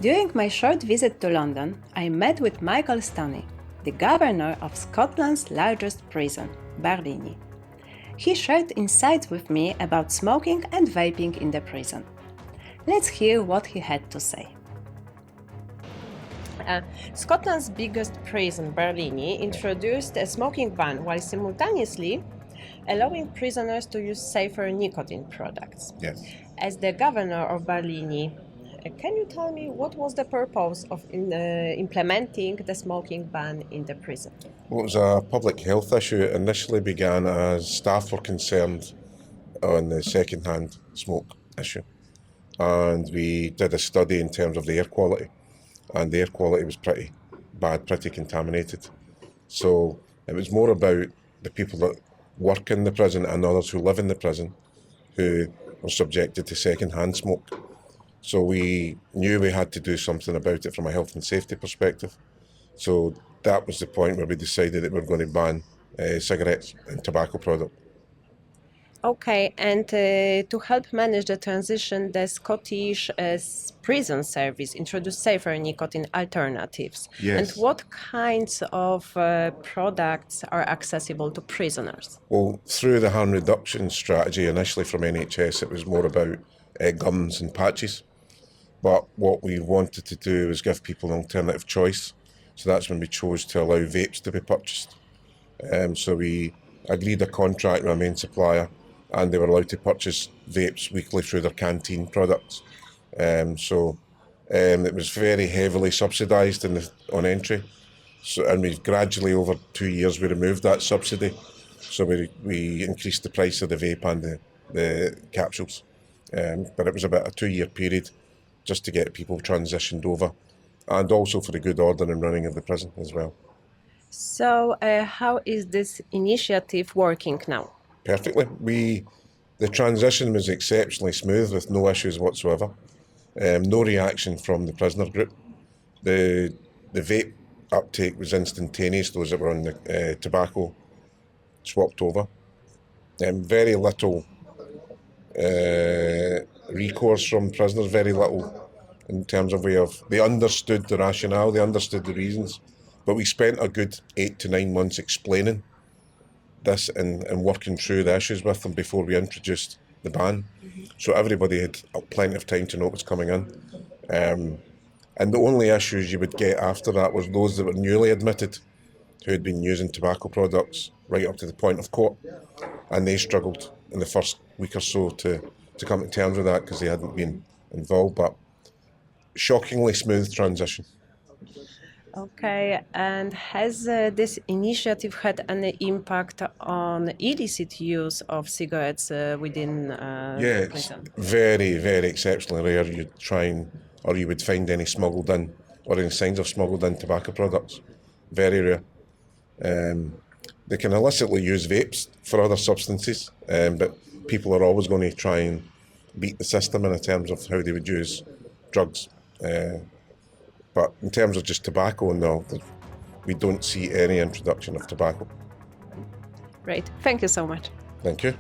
During my short visit to London, I met with Michael Stoney, the governor of Scotland's largest prison, Barlinnie. He shared insights with me about smoking and vaping in the prison. Let's hear what he had to say. Scotland's biggest prison, Barlinnie, introduced a smoking ban while simultaneously allowing prisoners to use safer nicotine products. Yes. As the governor of Barlinnie, can you tell me what was the purpose of implementing the smoking ban in the prison? Well, it was a public health issue. It initially began as staff were concerned on the second-hand smoke issue. And we did a study in terms of the air quality. And the air quality was pretty bad, pretty contaminated. So it was more about the people that work in the prison and others who live in the prison who were subjected to second-hand smoke. So we knew we had to do something about it from a health and safety perspective. So that was the point where we decided that we were going to ban cigarettes and tobacco products. Okay, and to help manage the transition, the Scottish Prison Service introduced safer nicotine alternatives. Yes. And what kinds of products are accessible to prisoners? Well, through the harm reduction strategy, initially from NHS, it was more about gums and patches. But what we wanted to do was give people an alternative choice. So that's when we chose to allow vapes to be purchased. So we agreed a contract with our main supplier, and they were allowed to purchase vapes weekly through their canteen products. It was very heavily subsidised on entry. So, and we've gradually, over 2 years, we removed that subsidy. So we increased the price of the vape and the capsules. But it was about a 2-year period just to get people transitioned over, and also for the good order and running of the prison as well. So how is this initiative working now? Perfectly. The transition was exceptionally smooth with no issues whatsoever. No reaction from the prisoner group. The vape uptake was instantaneous. Those that were on the tobacco swapped over. Very little recourse from prisoners, very little in terms of they understood the rationale, they understood the reasons. But we spent a good 8 to 9 months explaining this and working through the issues with them before we introduced the ban. So everybody had plenty of time to know what was coming in. And the only issues you would get after that was those that were newly admitted who had been using tobacco products right up to the point of court. And they struggled in the first week or so to come to terms with that because they hadn't been involved. But shockingly smooth transition. Okay, and has this initiative had any impact on illicit use of cigarettes within Yeah, prison? it's very, very exceptionally rare you would find any smuggled in or any signs of smuggled in tobacco products. Very rare. They can illicitly use vapes for other substances, but people are always going to try and beat the system in terms of how they would use drugs. But in terms of just tobacco, no, we don't see any introduction of tobacco. Great, thank you so much. Thank you.